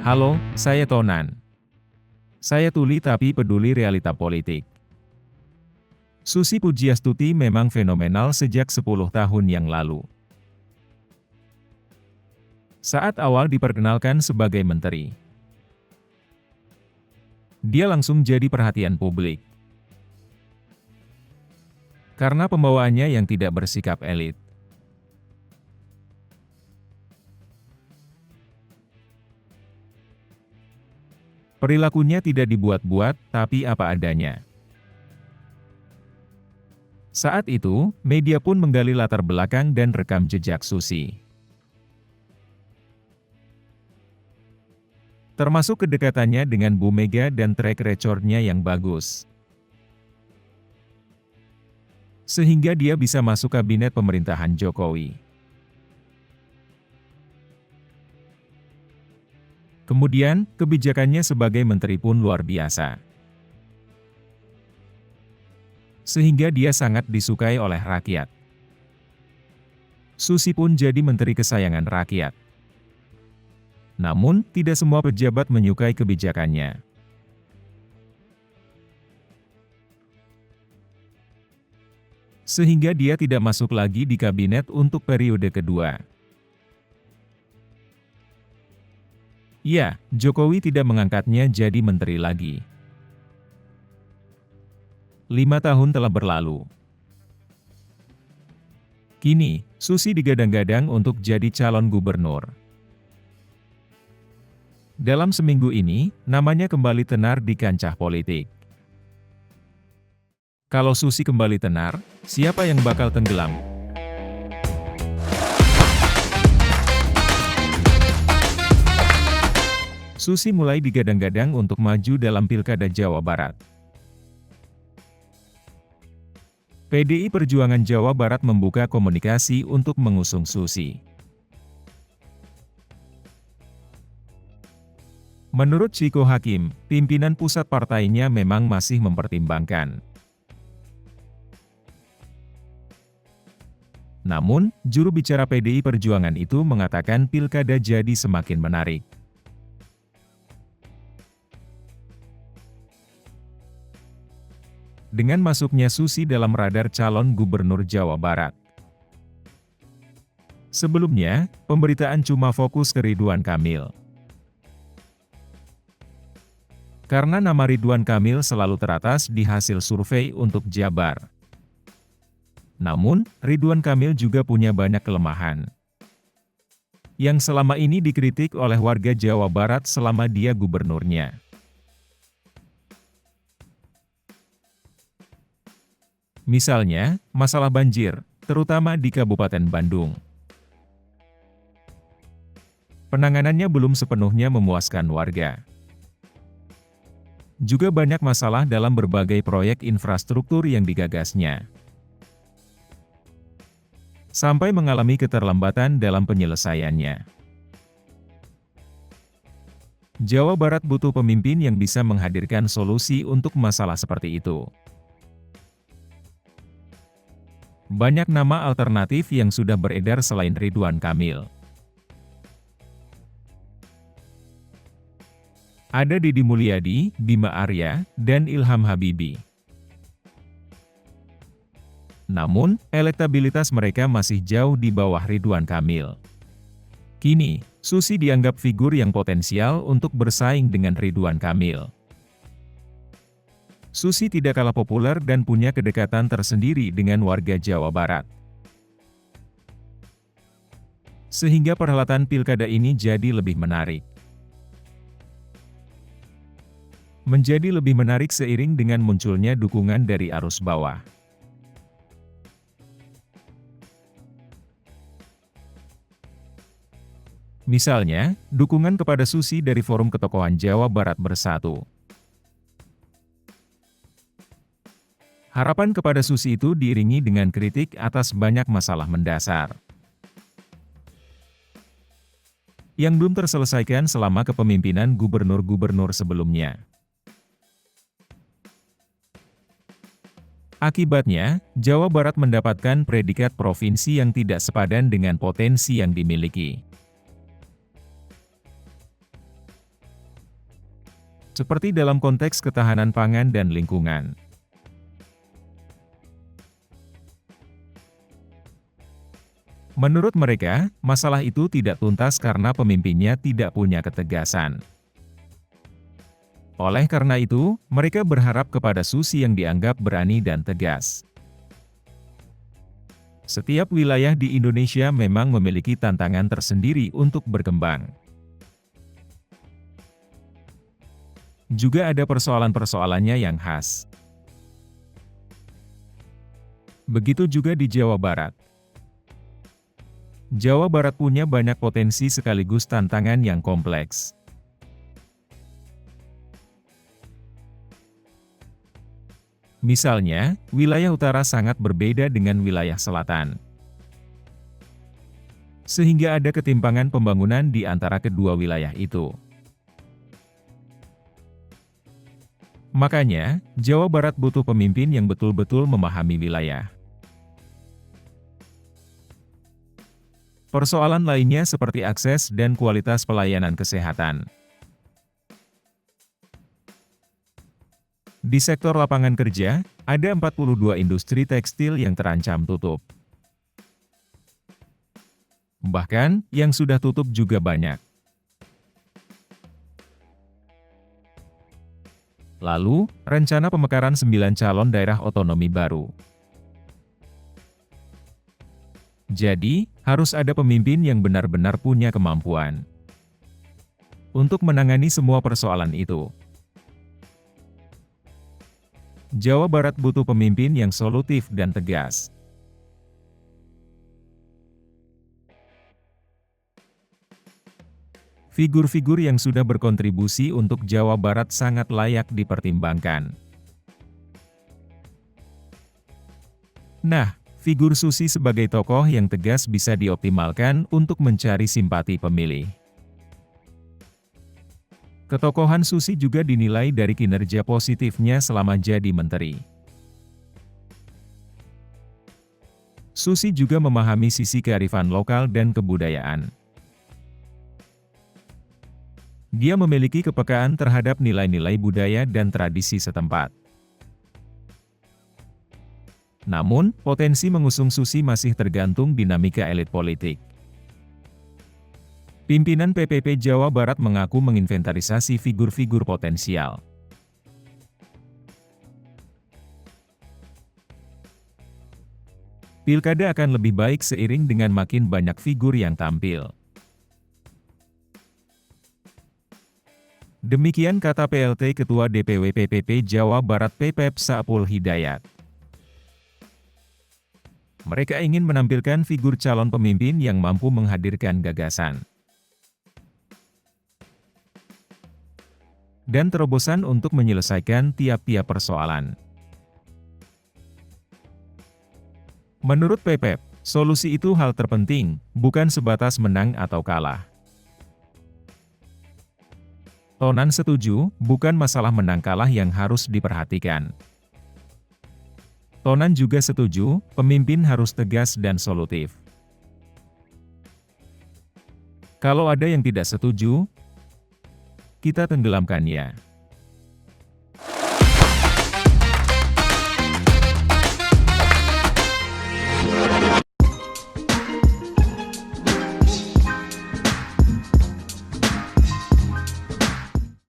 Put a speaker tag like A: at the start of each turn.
A: Halo, saya Tonan. Saya tuli tapi peduli realita politik. Susi Pujiastuti memang fenomenal sejak 10 tahun yang lalu. Saat awal diperkenalkan sebagai menteri, dia langsung jadi perhatian publik. Karena pembawaannya yang tidak bersikap elit. Perilakunya tidak dibuat-buat, tapi apa adanya. Saat itu, media pun menggali latar belakang dan rekam jejak Susi. Termasuk kedekatannya dengan Bu Mega dan track record-nya yang bagus. Sehingga dia bisa masuk kabinet pemerintahan Jokowi. Kemudian, kebijakannya sebagai menteri pun luar biasa. Sehingga dia sangat disukai oleh rakyat. Susi pun jadi menteri kesayangan rakyat. Namun, tidak semua pejabat menyukai kebijakannya. Sehingga dia tidak masuk lagi di kabinet untuk periode kedua. Ya, Jokowi tidak mengangkatnya jadi menteri lagi. 5 tahun telah berlalu. Kini, Susi digadang-gadang untuk jadi calon gubernur. Dalam seminggu ini, namanya kembali tenar di kancah politik. Kalau Susi kembali tenar, siapa yang bakal tenggelam? Susi mulai digadang-gadang untuk maju dalam Pilkada Jawa Barat. PDI Perjuangan Jawa Barat membuka komunikasi untuk mengusung Susi. Menurut Ciko Hakim, pimpinan pusat partainya memang masih mempertimbangkan. Namun, juru bicara PDI Perjuangan itu mengatakan pilkada jadi semakin menarik. Dengan masuknya Susi dalam radar calon gubernur Jawa Barat. Sebelumnya, pemberitaan cuma fokus ke Ridwan Kamil. Karena nama Ridwan Kamil selalu teratas di hasil survei untuk Jabar. Namun, Ridwan Kamil juga punya banyak kelemahan. Yang selama ini dikritik oleh warga Jawa Barat selama dia gubernurnya. Misalnya, masalah banjir, terutama di Kabupaten Bandung. Penanganannya belum sepenuhnya memuaskan warga. Juga banyak masalah dalam berbagai proyek infrastruktur yang digagasnya. Sampai mengalami keterlambatan dalam penyelesaiannya. Jawa Barat butuh pemimpin yang bisa menghadirkan solusi untuk masalah seperti itu. Banyak nama alternatif yang sudah beredar selain Ridwan Kamil. Ada Deddy Mulyadi, Bima Arya, dan Ilham Habibie. Namun, elektabilitas mereka masih jauh di bawah Ridwan Kamil. Kini, Susi dianggap figur yang potensial untuk bersaing dengan Ridwan Kamil. Susi tidak kalah populer dan punya kedekatan tersendiri dengan warga Jawa Barat. Sehingga perhelatan pilkada ini jadi lebih menarik. Menjadi lebih menarik seiring dengan munculnya dukungan dari arus bawah. Misalnya, dukungan kepada Susi dari Forum Ketokohan Jawa Barat Bersatu. Harapan kepada Susi itu diiringi dengan kritik atas banyak masalah mendasar yang belum terselesaikan selama kepemimpinan gubernur-gubernur sebelumnya. Akibatnya, Jawa Barat mendapatkan predikat provinsi yang tidak sepadan dengan potensi yang dimiliki. seperti dalam konteks ketahanan pangan dan lingkungan. Menurut mereka, masalah itu tidak tuntas karena pemimpinnya tidak punya ketegasan. Oleh karena itu, mereka berharap kepada Susi yang dianggap berani dan tegas. Setiap wilayah di Indonesia memang memiliki tantangan tersendiri untuk berkembang. Juga ada persoalan-persoalannya yang khas. Begitu juga di Jawa Barat. Jawa Barat punya banyak potensi sekaligus tantangan yang kompleks. Misalnya, wilayah utara sangat berbeda dengan wilayah selatan. Sehingga ada ketimpangan pembangunan di antara kedua wilayah itu. Makanya, Jawa Barat butuh pemimpin yang betul-betul memahami wilayah. Persoalan lainnya seperti akses dan kualitas pelayanan kesehatan. Di sektor lapangan kerja, ada 42 industri tekstil yang terancam tutup. Bahkan, yang sudah tutup juga banyak. Lalu, rencana pemekaran 9 calon daerah otonomi baru. Jadi, harus ada pemimpin yang benar-benar punya kemampuan untuk menangani semua persoalan itu. Jawa Barat butuh pemimpin yang solutif dan tegas. Figur-figur yang sudah berkontribusi untuk Jawa Barat sangat layak dipertimbangkan. Nah, figur Susi sebagai tokoh yang tegas bisa dioptimalkan untuk mencari simpati pemilih. Ketokohan Susi juga dinilai dari kinerja positifnya selama jadi menteri. Susi juga memahami sisi kearifan lokal dan kebudayaan. Dia memiliki kepekaan terhadap nilai-nilai budaya dan tradisi setempat. Namun, potensi mengusung Susi masih tergantung dinamika elit politik. Pimpinan PPP Jawa Barat mengaku menginventarisasi figur-figur potensial. Pilkada akan lebih baik seiring dengan makin banyak figur yang tampil. Demikian kata PLT Ketua DPW PPP Jawa Barat PPP Saepul Hidayat. Mereka ingin menampilkan figur calon pemimpin yang mampu menghadirkan gagasan dan terobosan untuk menyelesaikan tiap-tiap persoalan. Menurut PPP, solusi itu hal terpenting, bukan sebatas menang atau kalah. Tonan setuju, bukan masalah menang kalah yang harus diperhatikan. Tonan juga setuju, pemimpin harus tegas dan solutif. Kalau ada yang tidak setuju, kita tenggelamkannya.